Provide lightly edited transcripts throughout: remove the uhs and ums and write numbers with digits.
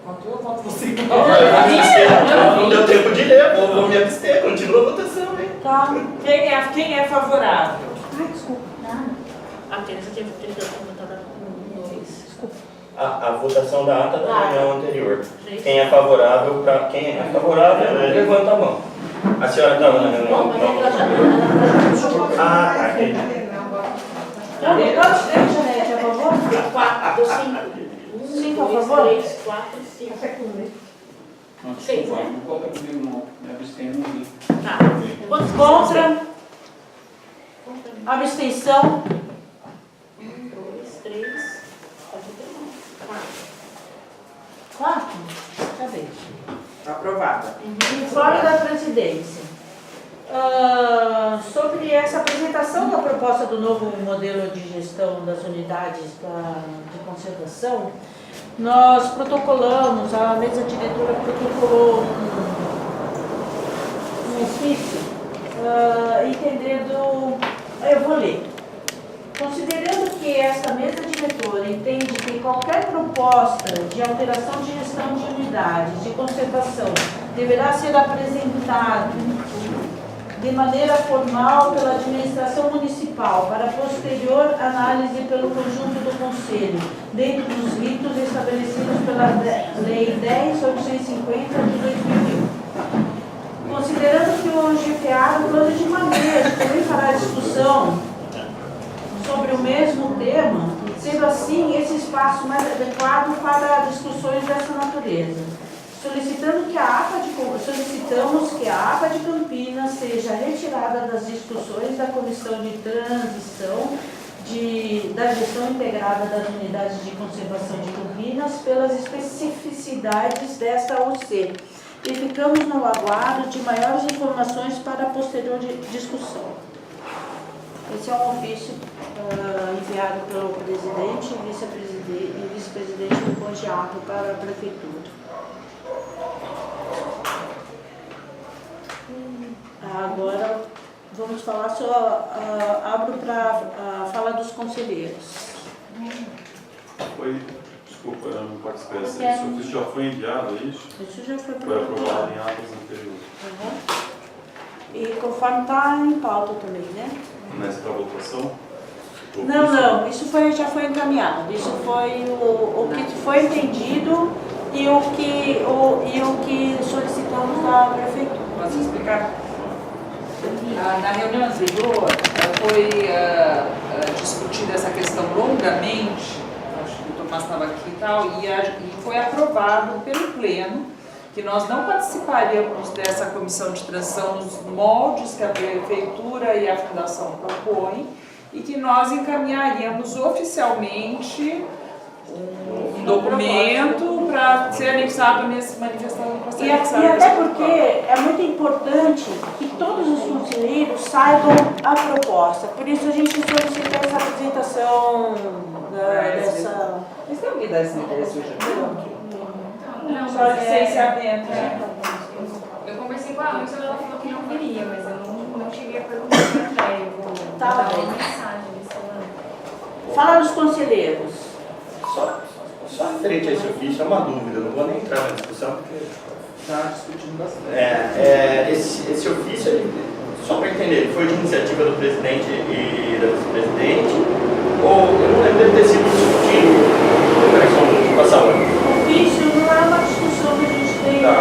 Faltou, falta você. Não deu tempo de ler, vou me abster, continua a votação, hein? Tá. Quem é favorável? Ai, desculpa. A Teresa teve que votar com 2. Desculpa. A votação da ata da reunião anterior. Três. Quem é favorável, levanta a mão. A senhora estava na reunião? Não, mas ela já. Ah, tá. Quantos tem, Janete, a favor? 4, 5. 5 a favor? 3, 4, 5. 6, né? Não conta comigo não, me abstenho no livro. Tá. Quantos contra? Abstenção? 1, 2, 3. 4? Cadê? Aprovada. Informe da presidência. Sobre essa apresentação da proposta do novo modelo de gestão das unidades de conservação, nós protocolamos, a mesa diretora protocolou um ofício, entendendo, eu vou ler. Considerando que esta mesa diretora entende que qualquer proposta de alteração de gestão de unidades de conservação deverá ser apresentada de maneira formal pela administração municipal para posterior análise pelo conjunto do Conselho, dentro dos ritos estabelecidos pela Lei 10.850 de 2001. Considerando que o GPA, o plano de manejo, também fará discussão sobre o mesmo tema, sendo assim esse espaço mais adequado para discussões dessa natureza. Solicitamos que a APA de Campinas seja retirada das discussões da Comissão de Transição da Gestão Integrada das Unidades de Conservação de Campinas pelas especificidades desta OC. E ficamos no aguardo de maiores informações para a posterior discussão. Esse é um ofício enviado pelo presidente e vice-presidente do CONGEAP para a Prefeitura. Agora vamos falar abro para fala dos conselheiros. Desculpa, eu não participei. Esse ofício já foi enviado, é isso? Isso já foi aprovado em atas anteriores. E conforme está em pauta também, né? Nessa para votação? Não, isso já foi encaminhado. Isso foi o que foi entendido e o que solicitamos da Prefeitura. Posso explicar? Na reunião anterior foi discutida essa questão longamente, acho que o Tomás estava aqui e tal, e foi aprovado pelo Pleno que nós não participaríamos dessa comissão de transição nos moldes que a Prefeitura e a Fundação propõem e que nós encaminharíamos oficialmente um documento para ser anexado nesse manifestação. E até porque é muito importante que todos os conselheiros saibam a proposta. Por isso a gente solicita essa apresentação dessa... Mas tem alguém que dá esse interesse hoje? Não, Só licenciamento, né? Eu conversei com a Ângela, ela falou que não queria, mas eu não cheguei a perguntar pra ela. Eu vou dar uma mensagem. Fala dos conselheiros. Só referente a esse ofício, é uma dúvida, eu não vou nem entrar na discussão, porque Está discutindo bastante. esse ofício, só para entender, ele foi de iniciativa do presidente e da vice-presidente, ou eu não lembro de ter sido discutido, peraí só um minuto, passar o O ofício não é uma discussão que a gente tem Tá.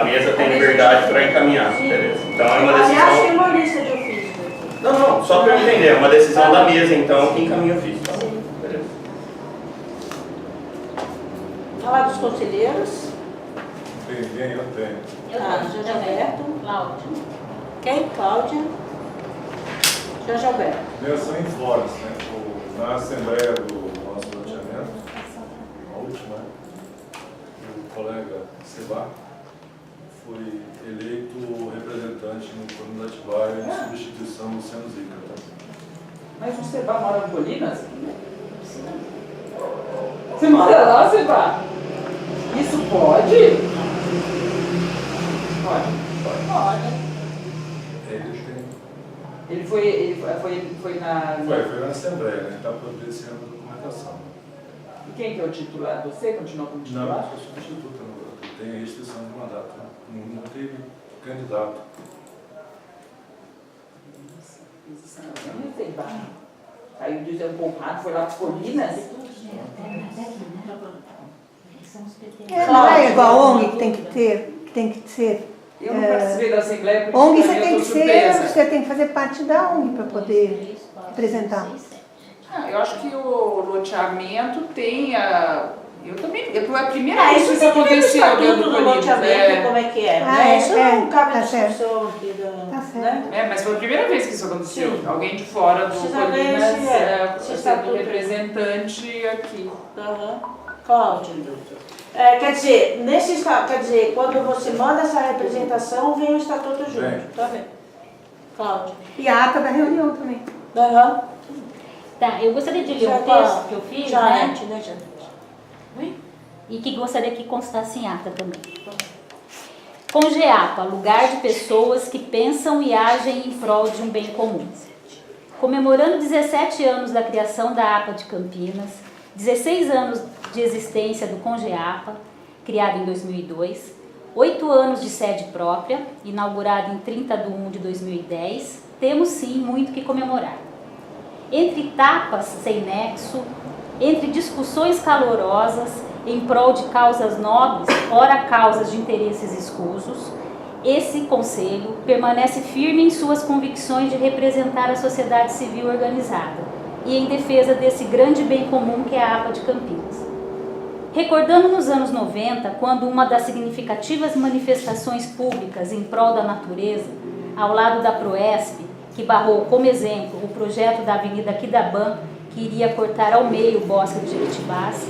A mesa tem liberdade para encaminhar, Sim. beleza. Então é uma Aliás, tem decisão... uma lista de ofícios aqui. Não, só para eu entender, é uma decisão da mesa, então, que encaminha o ofício. Tá bom, beleza. Falar dos conselheiros. Eu tenho. Jorge Alberto. Cláudia. Quem? Cláudia. Jorge Alberto. São informes, né? Na Assembleia do nosso loteamento, a última, o colega Seba foi eleito representante no Plano da Atibaia em substituição do Luciano Zica. Mas o Seba mora em Colinas? Você mora lá, Seba? Isso pode? Pode. Ele foi na... Foi na Assembleia, né? Está providenciando a documentação. Ele foi eleito representante no Plano da Atibaia em substituição do Luciano Zica. Mas o Seba mora em Colinas? Ele mora lá, Seba? Isso pode? Pode. Ele foi na Assembleia, né? Está providenciando a documentação. E quem que é o titular? Você continua como Não, titular? eu sou substituto, tem restrição de mandato, né? Não teve candidato. Eu não sei, saiu de Zé Conrado, foi lá para Colinas. Não é igual a ONG que tem que ser. Eu não participei da Assembleia, por ONG isso você também tem eu que estou surpresa. você tem que fazer parte da ONG para poder representar. Eu acho que o loteamento tem a... Eu também... Foi a primeira vez Isso que isso tem que ver no aconteceu dentro estatuto do do Colinas. loteamento, como é que é, Ah, né? Isso não cabe tá certo. discussão aqui da... Tá certo. né? Mas foi a primeira vez que isso aconteceu. Sim. Alguém de fora do Precisa ver Colinas esse sendo estatuto. representante aqui. Aham. Cláudia. Quer dizer, quando você manda essa representação, vem o estatuto junto. Vem. Tá bem. Cláudia. E a ata da reunião também. Aham. Tá, eu gostaria de ler Já um texto que eu fiz, né? Janete, né, Janete? E que gostaria que constasse em ata também. Congeapa, lugar de pessoas que pensam e agem em prol de um bem comum. Comemorando 17 anos da criação da APA de Campinas, 16 anos de existência do Congeapa, criado em 2002, 8 anos de sede própria, inaugurado em 30/1 de 2010, temos sim muito que comemorar. Entre tapas sem nexo, entre discussões calorosas em prol de causas nobres, ora causas de interesses escusos, esse Conselho permanece firme em suas convicções de representar a sociedade civil organizada e em defesa desse grande bem comum que é a APA de Campinas. Recordando nos anos 90, quando uma das significativas manifestações públicas em prol da natureza, ao lado da Proesp, que barrou como exemplo o projeto da Avenida Quidaban, que iria cortar ao meio o Bosque de Jequitibás,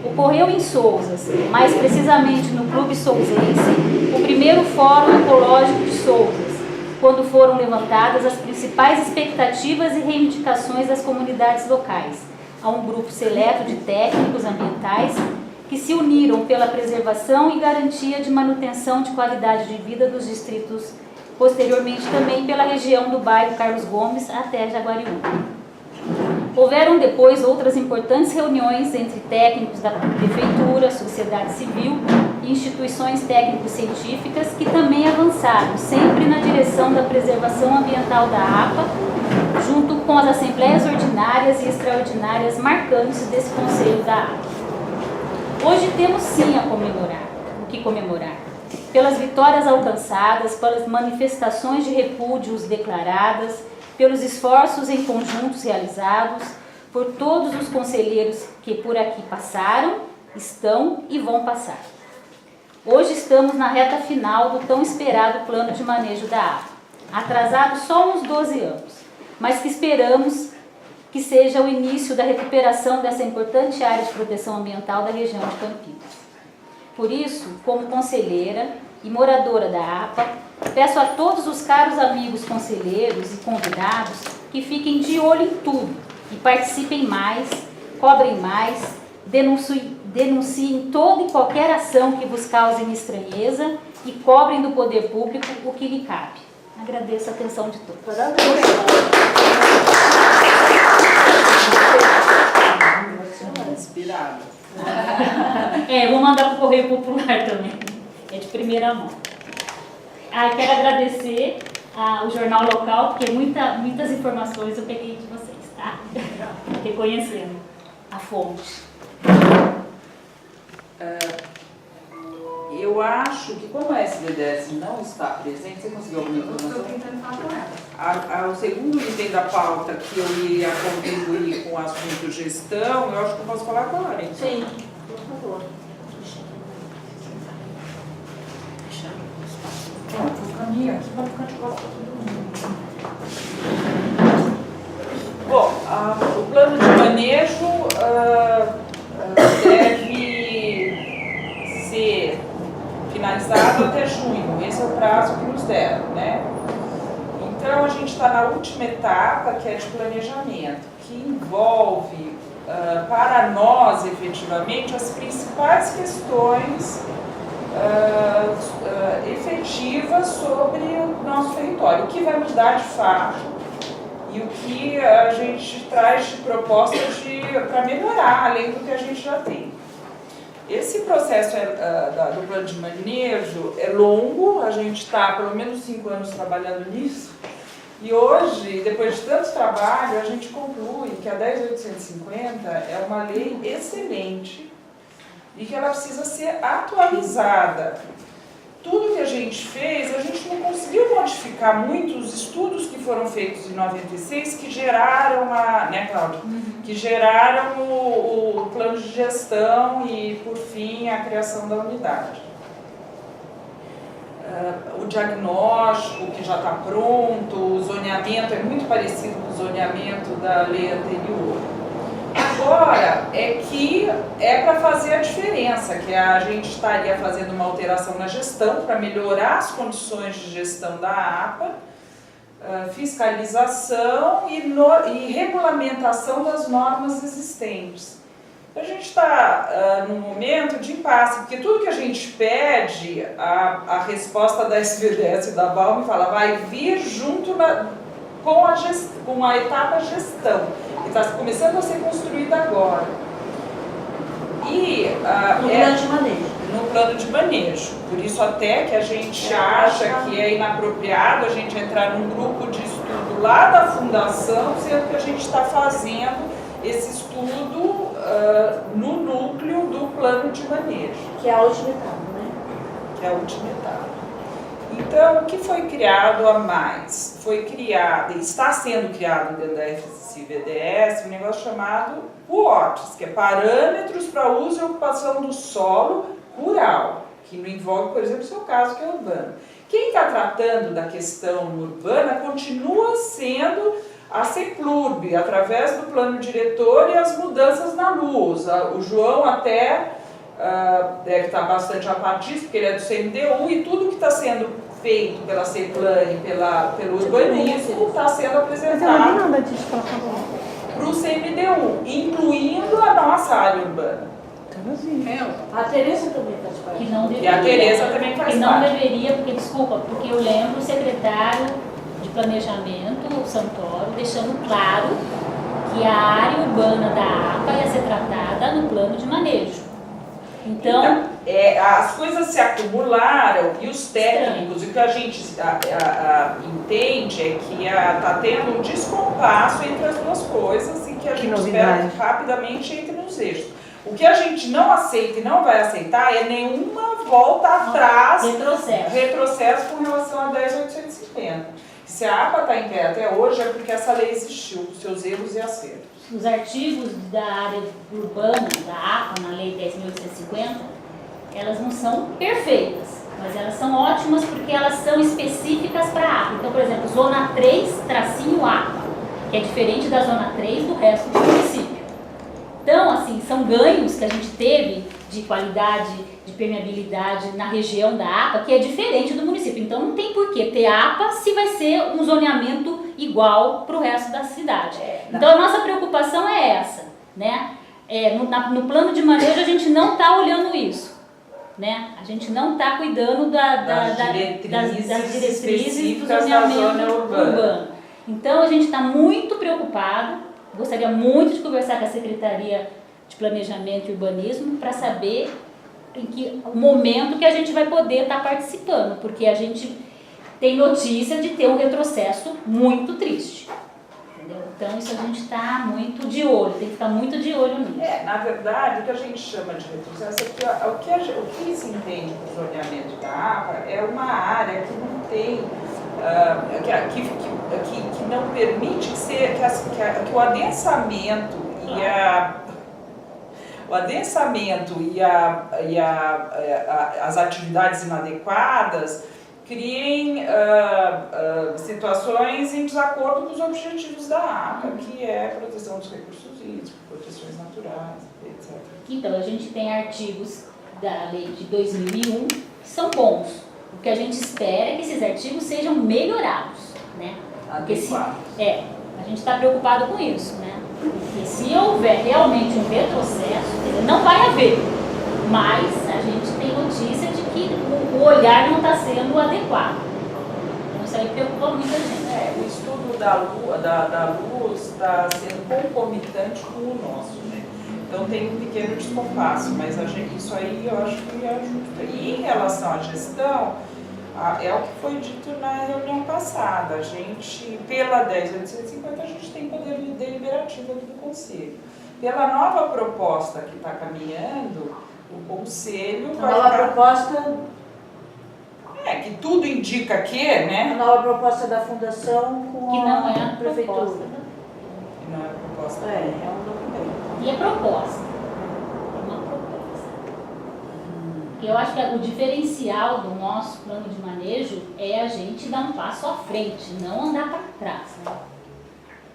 ocorreu em Sousas, mais precisamente no Clube Sousense, o primeiro Fórum Ecológico de Sousas, quando foram levantadas as principais expectativas e reivindicações das comunidades locais, a um grupo seleto de técnicos ambientais que se uniram pela preservação e garantia de manutenção de qualidade de vida dos distritos, posteriormente também pela região do bairro Carlos Gomes até Jaguariúna. Houveram depois outras importantes reuniões entre técnicos da prefeitura, sociedade civil e instituições técnico-científicas que também avançaram sempre na direção da preservação ambiental da APA, junto com as assembleias ordinárias e extraordinárias marcantes desse Conselho da APA. Hoje temos sim o que comemorar, pelas vitórias alcançadas, pelas manifestações de repúdios declaradas, pelos esforços em conjuntos realizados, por todos os conselheiros que por aqui passaram, estão e vão passar. Hoje estamos na reta final do tão esperado plano de manejo da APA, atrasado só uns 12 anos, mas que esperamos que seja o início da recuperação dessa importante área de proteção ambiental da região de Campinas. Por isso, como conselheira e moradora da APA, peço a todos os caros amigos conselheiros e convidados que fiquem de olho em tudo e participem mais, cobrem mais, denunciem toda e qualquer ação que vos cause estranheza e cobrem do poder público o que lhe cabe. Agradeço a atenção de todos. Inspirada. Vou mandar para o Correio Popular também. É de primeira mão. Quero agradecer ao Jornal Local, porque muitas informações eu peguei de vocês, tá? Reconhecendo a fonte. Eu acho que como a SDDS não está presente, você conseguiu alguma informação? Estou tentando falar com ela. O segundo item da pauta que eu iria contribuir com o assunto gestão, eu acho que eu posso falar agora, então. Sim, por favor. Vou caminhar aqui para ficar de costas para todo mundo. Bom, o plano de manejo deve ser finalizado até junho. Esse é o prazo que nos deram, né? Então, a gente está na última etapa, que é de planejamento, que envolve, para nós, efetivamente, as principais questões efetivas sobre o nosso território. O que vai mudar de fato, e o que a gente traz de propostas para melhorar, além do que a gente já tem. Esse processo do plano de manejo é longo, a gente está pelo menos 5 anos trabalhando nisso, e hoje, depois de tanto trabalho, a gente conclui que a 10.850 é uma lei excelente e que ela precisa ser atualizada. Tudo que a gente fez, a gente não conseguiu modificar muito os estudos que foram feitos em 96 que geraram né, Cláudia? Que geraram o plano de gestão e, por fim, a criação da unidade. O diagnóstico que já está pronto, o zoneamento é muito parecido com o zoneamento da lei anterior. Agora é que é para fazer a diferença, que a gente estaria fazendo uma alteração na gestão para melhorar as condições de gestão da APA, fiscalização e regulamentação das normas existentes. A gente está num momento de impasse, porque tudo que a gente pede, a resposta da SVDS e da Balme fala, vai vir junto com a etapa gestão, que está começando a ser construída agora. E no plano de manejo. No plano de manejo. Por isso até que a gente acha que é inapropriado a gente entrar num grupo de estudo lá da fundação, sendo que a gente está fazendo esse estudo no núcleo do plano de manejo. Que é a última etapa, né? Que é a última etapa. Então, o que foi criado a mais? Foi criado, está sendo criado dentro da FCVDS um negócio chamado PUOTs, que é Parâmetros para Uso e Ocupação do Solo Rural, que não envolve, por exemplo, o seu caso, que é urbano. Quem está tratando da questão urbana continua sendo a CEPLURB, através do plano diretor e as mudanças na luz. O João até deve estar bastante a par disso, porque ele é do CMDU, e tudo que está sendo feito pela CEPLAN e pelo urbanismo está sendo apresentado para o CMDU, incluindo a nossa área urbana. A Tereza também faz parte. Que não deveria. E a Tereza também faz que não parte. deveria, porque eu lembro o secretário de Planejamento, o Santoro, deixando claro que a área urbana da APA ia ser tratada no plano de manejo. Então as coisas se acumularam e os técnicos, o que a gente entende é que está tendo um descompasso entre as duas coisas e que a gente espera que rapidamente entre nos eixos. O que a gente não aceita e não vai aceitar é nenhuma volta atrás, retrocesso com relação a 10.850. Se a APA está em pé até hoje é porque essa lei existiu, com seus erros e acertos. Os artigos da área urbana, da APA, na lei 10.850, elas não são perfeitas, mas elas são ótimas porque elas são específicas para a APA. Então, por exemplo, zona 3, tracinho APA, que é diferente da zona 3 do resto do município. Então, assim, são ganhos que a gente teve de qualidade, de permeabilidade na região da APA, que é diferente do município. Então, não tem por que ter APA se vai ser um zoneamento igual para o resto da cidade. Então, a nossa preocupação é essa, né? No plano de manejo, a gente não está olhando isso, né? A gente não está cuidando das diretrizes do zoneamento urbano. Então, a gente está muito preocupado. Gostaria muito de conversar com a Secretaria de Planejamento e Urbanismo para saber em que momento que a gente vai poder estar participando, porque a gente tem notícia de ter um retrocesso muito triste. Entendeu? Então isso a gente está muito de olho, tem que ficar muito de olho nisso. Na verdade, o que a gente chama de retrocesso é que o que se entende do zoneamento da APA é uma área que não tem que não permite que o adensamento e as atividades inadequadas criem situações em desacordo com os objetivos da APA, que é a proteção dos recursos hídricos, proteções naturais, etc. Então, a gente tem artigos da lei de 2001 que são bons. O que a gente espera é que esses artigos sejam melhorados, né? Porque a gente está preocupado com isso, né? Porque se houver realmente um retrocesso, não vai haver, mas a gente tem notícia de que o olhar não está sendo adequado. Então, isso Isso aí preocupou muita gente. O estudo da luz está sendo concomitante com o nosso, né? Então tem um pequeno descompasso, mas isso aí eu acho que é justo. E em relação à gestão, é o que foi dito na reunião passada. A gente, pela 10.850, a gente tem poder deliberativo aqui do Conselho. Pela nova proposta que está caminhando, o Conselho A vai nova ficar... proposta, que tudo indica que, né? a nova proposta da fundação com Que não é a a prefeitura. proposta. Que não é a proposta. É um documento. E é proposta. É uma proposta. Porque eu acho que o diferencial do nosso plano de manejo é a gente dar um passo à frente, não andar para trás. Né?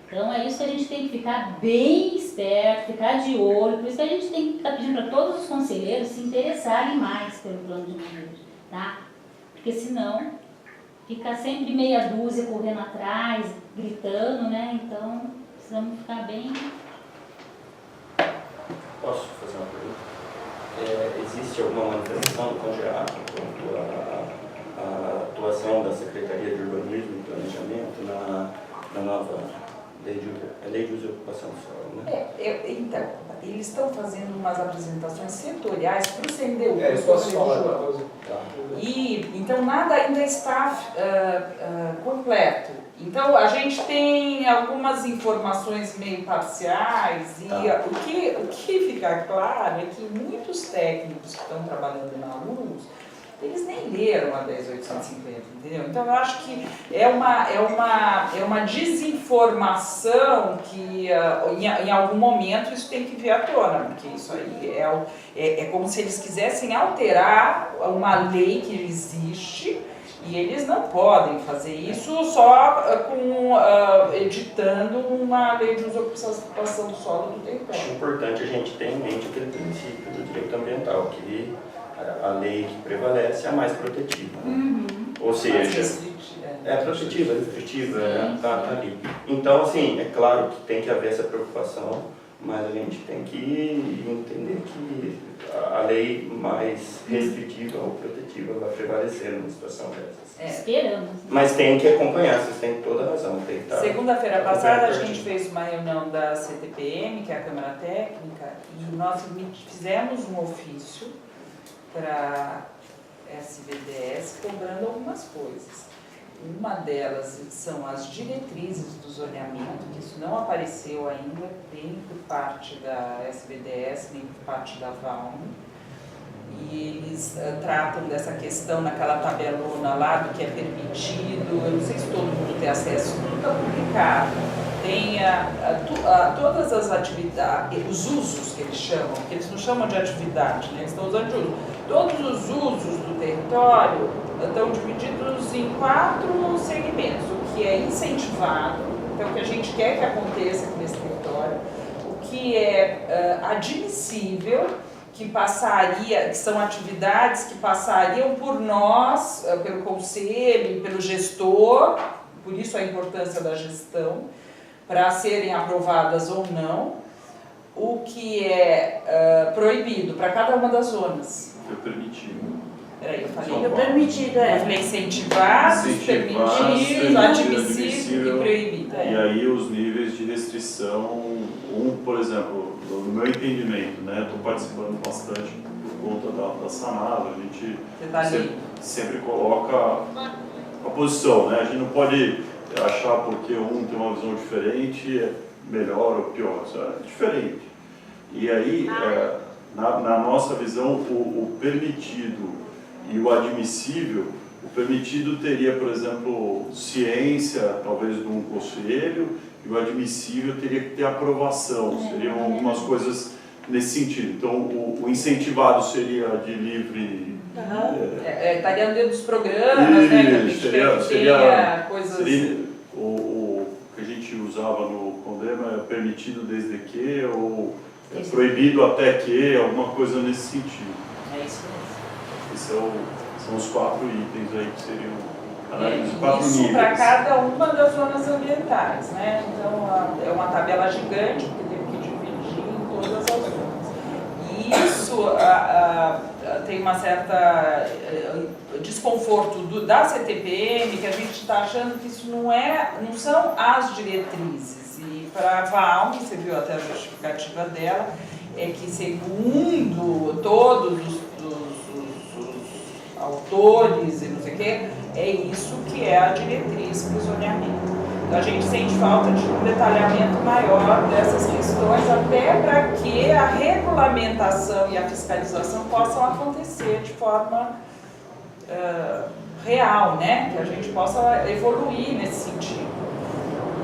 Então é isso que a gente tem que ficar bem esperto, ficar de olho. Por isso que a gente tem que estar pedindo para todos os conselheiros se interessarem mais pelo plano de manejo, tá? Porque senão fica sempre meia dúzia correndo atrás, gritando, né? Então precisamos ficar bem. Posso fazer uma pergunta? Existe alguma manifestação do CONGEA quanto à atuação da Secretaria de Urbanismo e Planejamento na nova lei de uso e ocupação do solo, né? Então, eles estão fazendo umas apresentações setoriais para o CNDU. Eu posso falar uma coisa? E, então, nada ainda está completo. Então, a gente tem algumas informações meio parciais e o que fica claro é que muitos técnicos que estão trabalhando na luz, eles nem leram a 10.850, entendeu? Então, eu acho que é uma desinformação que, em algum momento, isso tem que vir à tona, porque isso aí é como se eles quisessem alterar uma lei que existe e eles não podem fazer isso só editando uma lei de uso e ocupação do solo do território. Acho importante a gente ter em mente aquele princípio do direito ambiental, que a lei que prevalece é a mais protetiva. Né? Ou seja, é protetiva, restritiva, tá ali. Então, assim, é claro que tem que haver essa preocupação, mas a gente tem que entender que a lei mais restritiva ou protetiva vai prevalecer numa situação dessas. Esperamos. Mas tem que acompanhar, vocês têm toda a razão. Tem que estar Segunda-feira passada a gente fez uma reunião da CTPM, que é a Câmara Técnica, e nós fizemos um ofício para SVDS cobrando algumas coisas. Uma delas são as diretrizes do zoneamento, que isso não apareceu ainda nem por parte da SVDS, nem por parte da VALM. E eles tratam dessa questão naquela tabelona lá do que é permitido. Eu não sei se todo mundo tem acesso, tudo está publicado. Tem todas as atividades, os usos que eles chamam, que eles não chamam de atividade, né? Eles estão usando de uso. Todos os usos do território estão divididos em 4 segmentos. O que é incentivado, então o que a gente quer que aconteça aqui nesse território, o que é admissível, que são atividades que passariam por nós, pelo conselho, pelo gestor, por isso a importância da gestão, para serem aprovadas ou não, o que é proibido para cada uma das zonas. É permitido. Peraí, eu falei. Permitido, Eu falei incentivados, permitidos, admissível e proibido. E aí os níveis de restrição, por exemplo, no meu entendimento, né, estou participando bastante por conta da Sanado, a gente sempre coloca a posição, né? A gente não pode achar porque um tem uma visão diferente é melhor ou pior, isso é diferente. E aí, na nossa visão, o permitido e o admissível, o permitido teria, por exemplo, ciência, talvez de um conselho, e o admissível teria que ter aprovação, seriam algumas coisas nesse sentido. Então, o incentivado seria de livre... Estaria dentro dos programas, né? Seria coisas... o que a gente usava no Condema é permitido desde que, ou proibido até que, alguma coisa nesse sentido. É isso mesmo. Esses são os 4 itens aí que seriam analisados, 4 isso níveis. para cada uma das zonas ambientais, né? Então, é uma tabela gigante, porque teve que dividir em todas as zonas. E isso tem uma certa desconforto da CTPM, que a gente está achando que isso não são as diretrizes. E para a Valm, você viu até a justificativa dela, é que segundo todos os autores e não sei o quê, é isso que é a diretriz para o zoneamento. Então a gente sente falta de um detalhamento maior dessas questões, até para que a regulamentação e a fiscalização possam acontecer de forma real, né? Que a gente possa evoluir nesse sentido.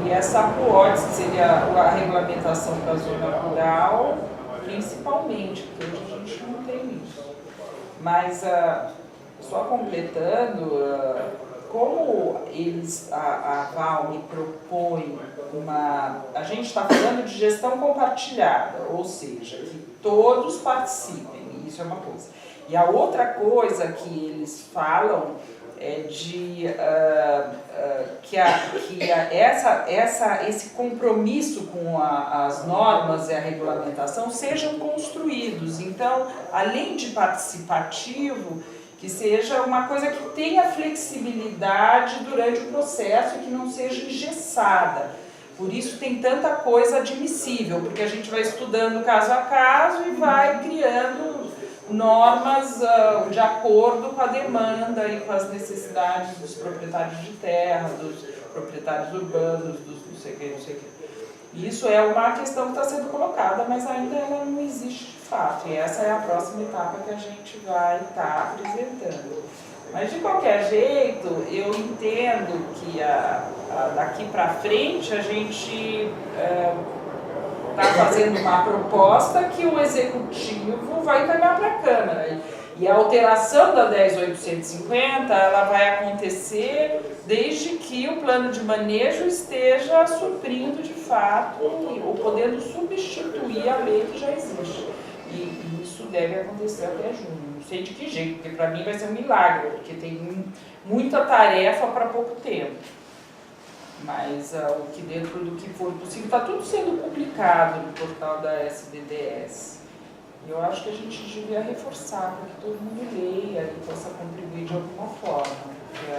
E essa PUORDS, que seria a regulamentação da zona rural, principalmente, porque hoje a gente não tem isso. Mas, só completando, como a Valm propõe a gente está falando de gestão compartilhada, ou seja, que todos participem, isso é uma coisa. E a outra coisa que eles falam é de esse compromisso com as normas e a regulamentação sejam construídos. Então, além de participativo, que seja uma coisa que tenha flexibilidade durante o processo e que não seja engessada. Por isso tem tanta coisa admissível, porque a gente vai estudando caso a caso e vai criando normas de acordo com a demanda e com as necessidades dos proprietários de terra, dos proprietários urbanos, dos não sei o que, não sei o que. Isso é uma questão que está sendo colocada, mas ainda ela não existe de fato. E essa é a próxima etapa que a gente vai estar apresentando. Mas de qualquer jeito, eu entendo que daqui para frente a gente está fazendo uma proposta que o Executivo vai encaminhar para a Câmara. E a alteração da 10.850, ela vai acontecer desde que o plano de manejo esteja suprindo de fato ou podendo substituir a lei que já existe. E isso deve acontecer até junho. Não sei de que jeito, porque para mim vai ser um milagre, porque tem muita tarefa para pouco tempo. Mas o que dentro do que for possível, está tudo sendo publicado no portal da SDDS. Eu acho que a gente devia reforçar para que todo mundo leia e possa contribuir de alguma forma. Porque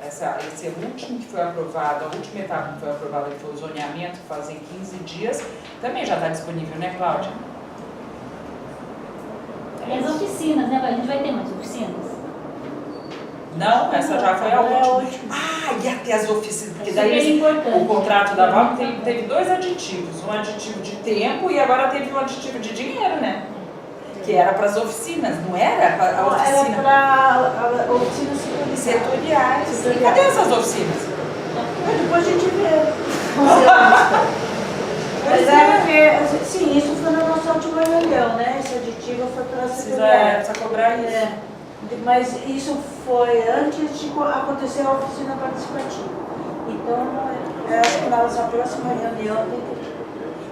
esse último que foi aprovado, a última etapa que foi aprovada, que foi o zoneamento, que fazem 15 dias, também já está disponível, né, Cláudia? E as oficinas, né? A gente vai ter mais oficinas? Não, essa já foi a última. E até as oficinas, porque daí o contrato da Valm teve 2 aditivos, um aditivo de tempo e agora teve um aditivo de dinheiro, né? Que era para as oficinas, não era? A oficina? Era para oficinas setoriais. E cadê essas oficinas? Depois a gente vê. Mas porque, sim, isso foi na nossa última reunião, né? Esse aditivo foi para a secretaria. Precisa cobrar isso. Mas isso foi antes de acontecer a oficina participativa. Então, acho que na nossa próxima reunião tem que...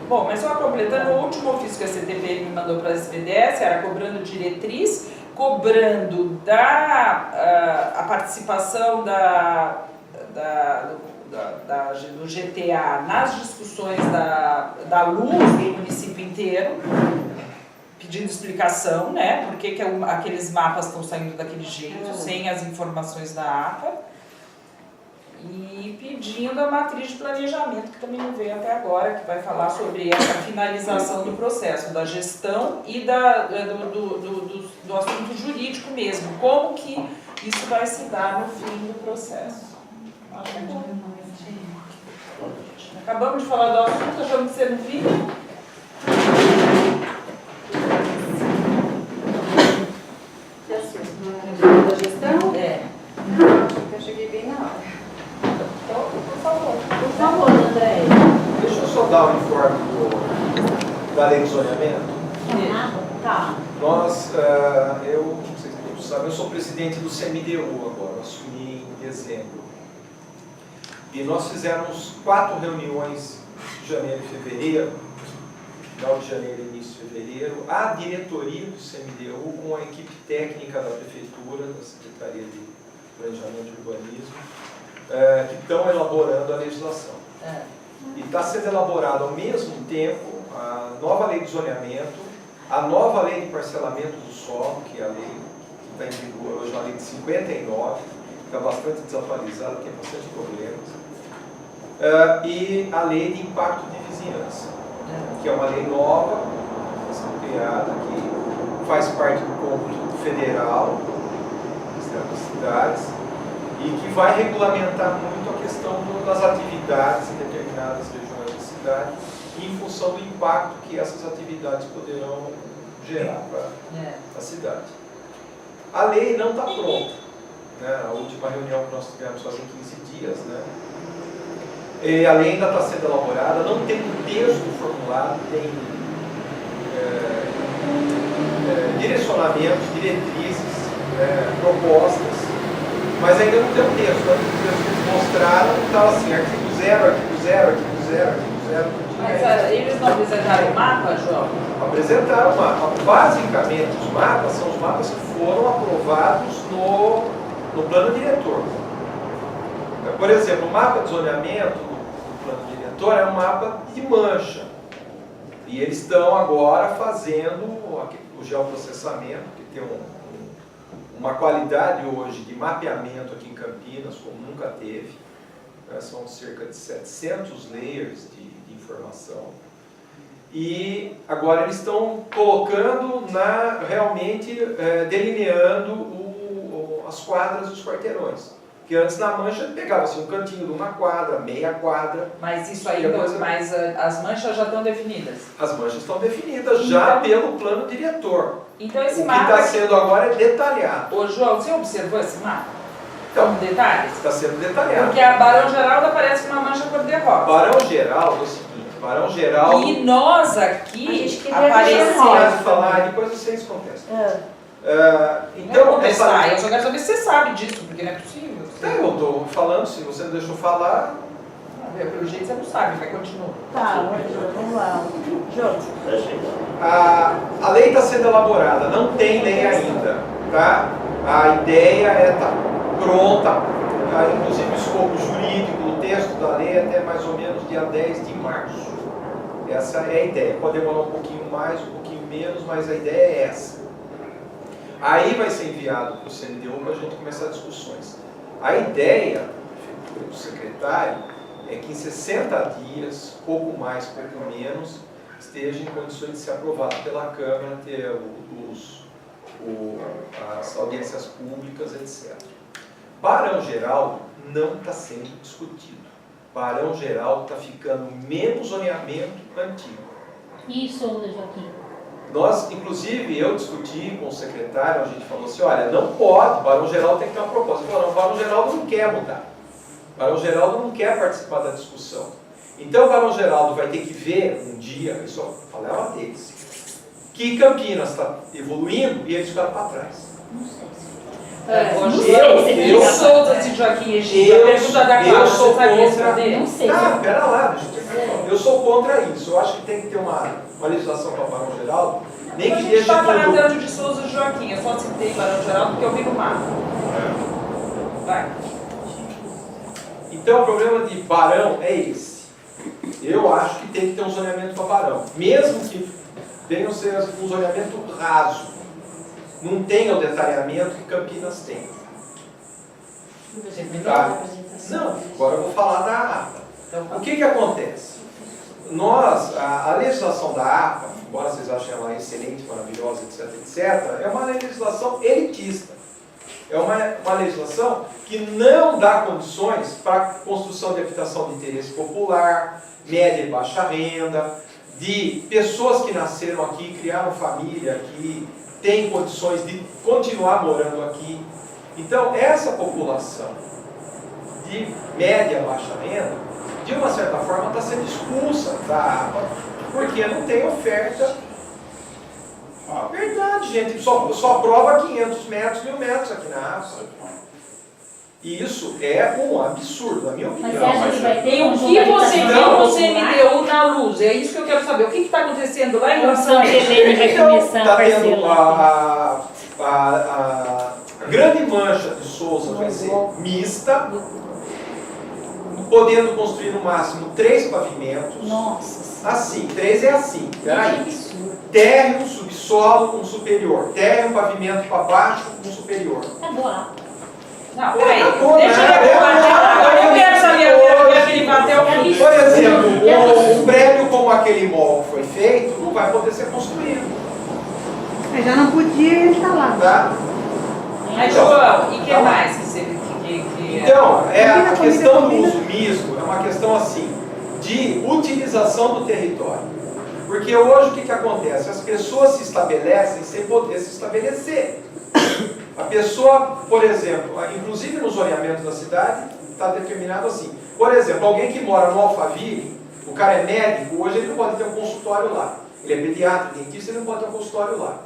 Bom, mas só completando, o último ofício que a CTPM me mandou para a SBDS era cobrando diretriz, cobrando a participação do GTA nas discussões da luz do município inteiro, pedindo explicação, né, por que aqueles mapas estão saindo daquele jeito, sem as informações da APA. E pedindo a matriz de planejamento, que também não veio até agora, que vai falar sobre essa finalização do processo, da gestão e do assunto jurídico mesmo, como que isso vai se dar no fim do processo. Acabamos de falar do assunto, achamos que você não vinha. Da gestão? Eu cheguei bem na hora. Então, por favor. Por favor, André. Deixa eu só dar o informe da lei de zoneamento. Tá. Nós, eu, não sei se todos sabem, eu sou presidente do CMDU agora, assumi em dezembro. E nós fizemos 4 reuniões de janeiro e fevereiro, final de janeiro e início de fevereiro, a diretoria do CMDU com a equipe técnica da Prefeitura, da Secretaria de Planejamento e Urbanismo, que estão elaborando a legislação. E está sendo elaborado ao mesmo tempo a nova lei de zoneamento, a nova lei de parcelamento do solo, que é a lei está em vigor hoje, uma lei de 59, está bastante desatualizada, tem bastante problemas. E a lei de impacto de vizinhança, que é uma lei nova, criada, que faz parte do cômputo federal das cidades e que vai regulamentar muito a questão das atividades em determinadas regiões da cidade em função do impacto que essas atividades poderão gerar para a cidade. A lei não está pronta, né? A última reunião que nós tivemos faz 15 dias, né? E a lei ainda está sendo elaborada, não tem um texto formulado, tem direcionamentos, diretrizes, propostas, mas ainda não tem um texto. Então, eles mostraram, estava assim, artigo 0, artigo 0, artigo 0, artigo 0. Mas eles não apresentaram o mapa, João? Apresentaram o mapa. Basicamente, os mapas são os mapas que foram aprovados no plano diretor. Por exemplo, o mapa de zoneamento do plano diretor é um mapa de mancha. E eles estão agora fazendo o geoprocessamento, que tem uma qualidade hoje de mapeamento aqui em Campinas, como nunca teve. São cerca de 700 layers de informação. E agora eles estão colocando, realmente delineando as quadras e os quarteirões. Porque antes na mancha pegava-se um cantinho de uma quadra, meia quadra. Mas isso aí, mas as manchas já estão definidas? As manchas estão definidas já pelo plano diretor. Então esse o mapa... que está sendo agora é detalhado. Ô João, você observou esse mapa? Então, com detalhes? Está sendo detalhado. Porque a Barão Geraldo aparece com uma mancha cor-de-rosa. Barão Geraldo é o seguinte, Barão Geraldo... E nós aqui aparecemos... aparecemos... falar, depois vocês contestam. Então, contestar, eu só quero saber se você sabe disso, porque não é possível. Eu estou falando, se você não deixou falar... Pelo jeito você não sabe, mas continua. Tá, vamos lá. João. A lei está sendo elaborada, não tem lei ainda, tá? A ideia é estar pronta, tá? Inclusive o escopo jurídico, o texto da lei até mais ou menos dia 10 de março. Essa é a ideia. Pode demorar um pouquinho mais, um pouquinho menos, mas a ideia é essa. Aí vai ser enviado para o CNDU para a gente começar discussões. A ideia do secretário é que em 60 dias, pouco mais, pouco menos, esteja em condições de ser aprovado pela Câmara, ter as audiências públicas, etc. Barão Geraldo não está sendo discutido. Barão Geraldo está ficando menos zoneamento antigo. Isso, Joaquim. Nós, inclusive, eu discuti com o secretário, a gente falou assim, olha, não pode, Barão Geraldo tem que ter uma proposta. Ele falou, não, Barão Geraldo não quer mudar. Barão Geraldo não quer participar da discussão. Então, o Barão Geraldo vai ter que ver um dia, isso eu falava deles, que Campinas está evoluindo e eles ficaram para trás. Não sei. Eu sou desse Joaquim Egídio. A pergunta da Cláudia, você sabe responder? Não sei. Pera lá, deixa eu terminar. Eu sou contra isso. Eu acho que tem que ter uma legislação para Barão Geraldo, nem A que gente deixe está tudo... tratando de Souza e Joaquim. Eu só citei Barão Geraldo porque eu vi no mapa. Vai. Então, o problema de Barão é esse. Eu acho que tem que ter um zoneamento para Barão. Mesmo que venha ser um zoneamento raso. Não tem o detalhamento que Campinas tem. Tá? Não, agora eu vou falar da APA. O que acontece? A legislação da APA, embora vocês achem ela excelente, maravilhosa, etc., é uma legislação elitista. É uma legislação que não dá condições para a construção de habitação de interesse popular, média e baixa renda, de pessoas que nasceram aqui, criaram família aqui, têm condições de continuar morando aqui. Então, essa população de média e baixa renda, de uma certa forma, está sendo expulsa da APA, porque não tem oferta. Verdade, gente, só aprova 500 metros, 1000 metros aqui na APA. E isso é um absurdo, na minha opinião. Mas você acha que vai ter um O que você viu no CMDU na luz? É isso que eu quero saber. O que está acontecendo lá em relação a isso? Então, está tendo a grande mancha de Souza vai ser mista, podendo construir no máximo 3 pavimentos. Nossa. Assim, 3 é assim. Peraí. Térreo, subsolo solo com superior, térreo, pavimento para baixo com superior. Acabou a Não, peraí. Acabou, Deixa eu né? ver. Eu quero saber, eu quero que ele vá até o fim. Por exemplo, um prédio como aquele mall que foi feito não vai poder ser construído. Já não podia, ele está lá. Tá? Mas, João, e o que mais que você... Então, a questão do uso misto é uma questão assim, de utilização do território. Porque hoje o que acontece? As pessoas se estabelecem sem poder se estabelecer. A pessoa, por exemplo, inclusive nos zoneamentos da cidade, está determinado assim. Por exemplo, alguém que mora no Alphaville, o cara é médico, hoje ele não pode ter um consultório lá. Ele é pediatra, dentista, ele não pode ter um consultório lá.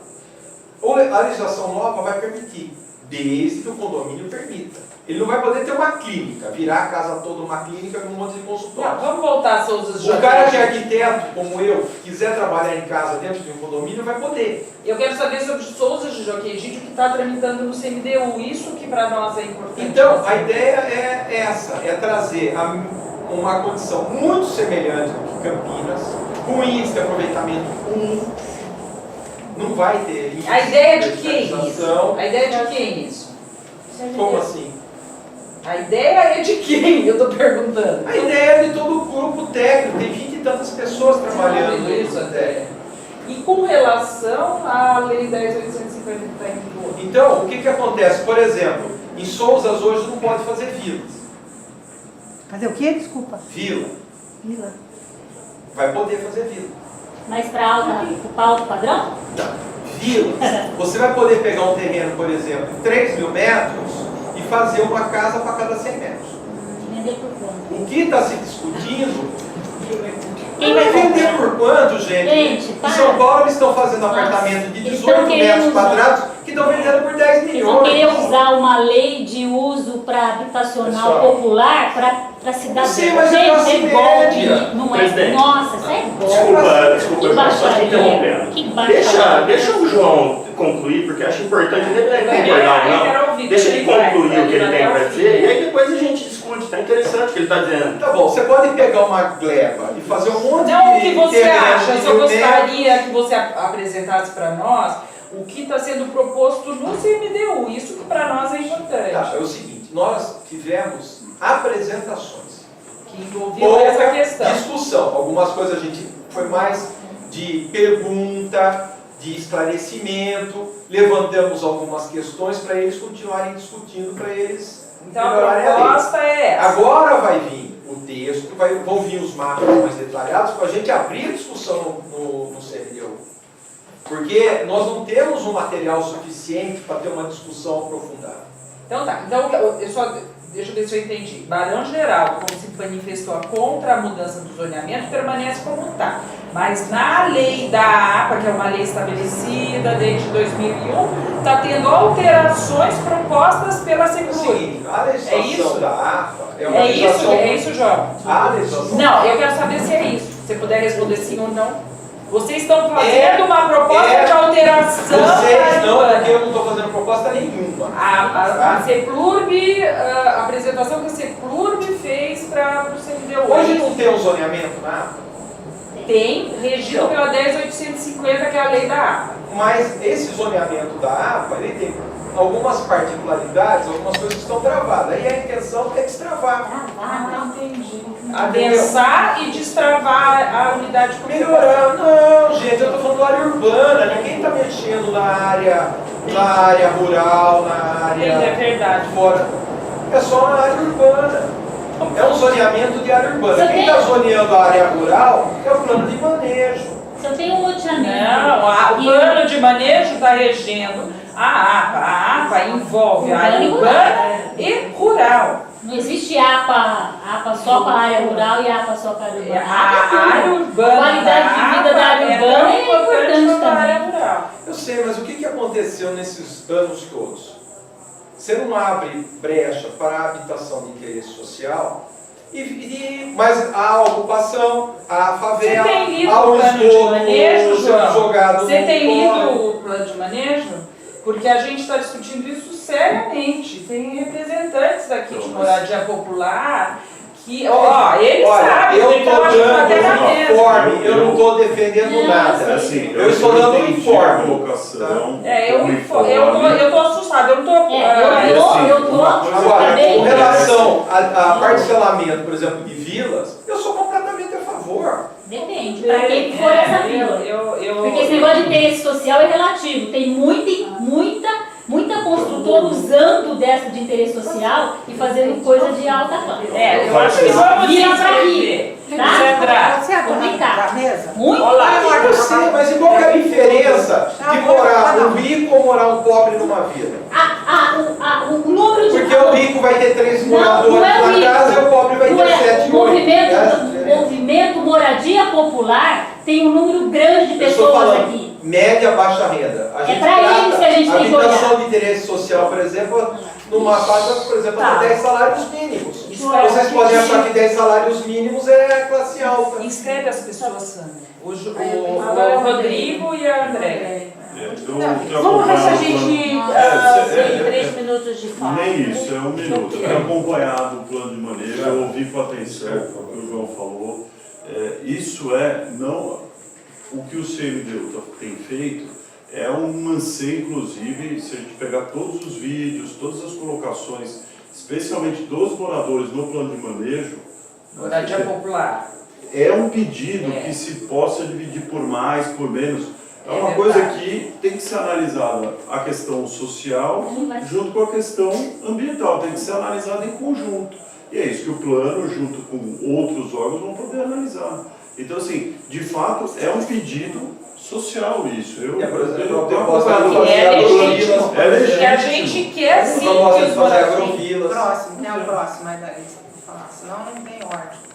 A legislação nova vai permitir, desde que o condomínio permita. Ele não vai poder ter uma clínica, virar a casa toda uma clínica com um monte de consultório. Vamos voltar a Souza O cara que é arquiteto, como eu, quiser trabalhar em casa dentro de um condomínio, vai poder. Eu quero saber sobre Souza de Joaquim Egídio, que está tramitando no CMDU. Isso que para nós é importante. Então, a ideia é essa, é trazer uma condição muito semelhante ao que Campinas, com índice de aproveitamento 1, não vai ter índice A ideia de de quem isso? A ideia de quem isso? Como assim? A ideia é de quem? Eu estou perguntando. A ideia é de todo o grupo técnico, tem 20 e tantas pessoas trabalhando isso até. E com relação à Lei 10.850 que está em vigor? Então, o que acontece? Por exemplo, em Souzas hoje não pode fazer vilas. Fazer o quê? Desculpa. Vila. Vila. Vai poder fazer vila. Mas para alto padrão? Vilas. Você vai poder pegar um terreno, por exemplo, de 3.000 metros e fazer uma casa para cada 100 metros. Vender por quanto? O que está se discutindo... Quem vai vender comprar? por quanto, gente? Gente, Em para. São Paulo eles estão fazendo Nossa, apartamento de eles 18 estão querendo metros usar. quadrados que estão vendendo por 10 Vocês vão milhões. querer usar uma lei de uso para habitacional Pessoal. popular para cidade. Sim, mas é classe Gente, média. golpe, não é? Presidente. Nossa, isso é golpe. Desculpa, Que irmão, só te baixaria. interrompendo. Que baixaria. Deixa o João concluir, porque eu acho importante, independente de concordar ou não. Deixa ele concluir o que ele tem para dizer, e aí depois a gente discute. Está interessante o que ele está dizendo. Tá bom, você pode pegar uma gleba e fazer um monte Não, o de que você terreno acha? de Eu só 1.000 gostaria que você apresentasse para nós o que está sendo proposto no CMDU. Isso que para nós é importante. Tá, é o seguinte, nós tivemos apresentações, Que envolviam essa questão. discussão. Algumas coisas a gente foi mais de pergunta, de esclarecimento, levantamos algumas questões para eles continuarem discutindo, para eles Então a melhorarem a lei. proposta é essa. Agora vai vir o texto, vão vir os mapas mais detalhados para a gente abrir a discussão no CMDU. Porque nós não temos um material suficiente para ter uma discussão aprofundada. Então tá, então deixa eu ver se eu entendi. Barão Geral, como se manifestou contra a mudança do zoneamento, permanece como está. Mas na lei da APA, que é uma lei estabelecida desde 2001, está tendo alterações propostas pela Secur. Sim, a legislação isso? da APA é uma É legislação... isso, João? A legislação... Não, eu quero saber se é isso. Se você puder responder sim ou não. Vocês estão fazendo uma proposta de alteração Vocês não, da porque eu não estou fazendo proposta nenhuma. A CEPLURB, a apresentação que a CEPLURB fez para o CMDU. Hoje não tem um zoneamento na APA, Tem, regido pela 10.850, que é a lei da APA. mas esse zoneamento da APA, ele tem algumas particularidades, algumas coisas que estão travadas. Aí a intenção é destravar. Entendi. Adensar e destravar a unidade de Melhorar. Não, gente, eu estou falando da área urbana. Ninguém está mexendo na área rural, na área É verdade. fora. É só na área urbana. É um zoneamento de área urbana. Quem está zoneando a área rural é o plano de manejo. Se eu tenho um loteamento. Não, o plano de manejo está regendo a APA. A APA envolve a área urbana e rural. Não existe APA só para a área rural e APA só para a área urbana. A área urbana. A qualidade de vida da área urbana é importante da área também. rural. Eu sei, mas o que aconteceu nesses anos todos? Você não abre brecha para a habitação de interesse social, mas a ocupação, a favela, Você tem lido ao o plano de esgoto manejo, sendo João? jogado Você no tem colo. lido o plano de manejo? Porque a gente está discutindo isso seriamente. Tem representantes daqui de moradia popular que, ó, ele sabe, eu ele estou tava dando até na um mesa. informe, eu não estou defendendo Não, nada. Assim, Eu estou dando um entendi informe. a colocação, Eu tô assustada, eu não tô. Eu tô Agora, também. com relação a parcelamento, por exemplo, de vilas, eu sou completamente a favor. Depende, para quem for essa vila. Porque esse negócio de interesse social é relativo. Tem muita construtora usando dessa de interesse social e fazendo coisa de alta classe. Eu acho que vamos Vira pra rir. Tá? Sandra, Você agora Complicado. da mesa? Muito Eu sei, mas e qual que é a diferença de morar um rico ou morar um pobre numa vila? o número de. Porque o rico vai ter 3 Não, moradores não é o na rico. casa e o pobre vai Não ter é. 7 O ou 8. movimento moradia popular tem um número grande de Eu estou pessoas falando aqui. média, baixa renda. A gente pra trata eles que a gente tem que habitação olhar. de interesse social, por exemplo, numa faixa, por exemplo, Tá. até 10 salários mínimos. Espera Vocês um podem pouquinho. achar que 10 salários mínimos é classe alta. Inscreve as pessoas, Sandra. O Agora eu Rodrigo e a Andréia. Vamos ver se a gente tem 3 minutos de fala. Nem isso, é 1 minuto. Eu tenho acompanhado o plano de manejo, eu ouvi com atenção o que o João falou. Isso não o que o CMDU tem feito, é um anseio, inclusive, se a gente pegar todos os vídeos, todas as colocações, especialmente dos moradores no plano de manejo, Moradia popular. é um pedido que se possa dividir por mais, por menos. É uma verdade. coisa que tem que ser analisada a questão social junto com a questão ambiental, tem que ser analisada em conjunto. E é isso que o plano, junto com outros órgãos, vão poder analisar. Então, assim, de fato, é um pedido social isso. Eu Por exemplo, tenho a proposta acompanhado. de fazer É agrovilas, legítimo. por exemplo. E a gente quer A sim proposta que de os fazer moradores. agrovilas. Próximo, né? O próximo, aí daí, falar, senão não tem ordem.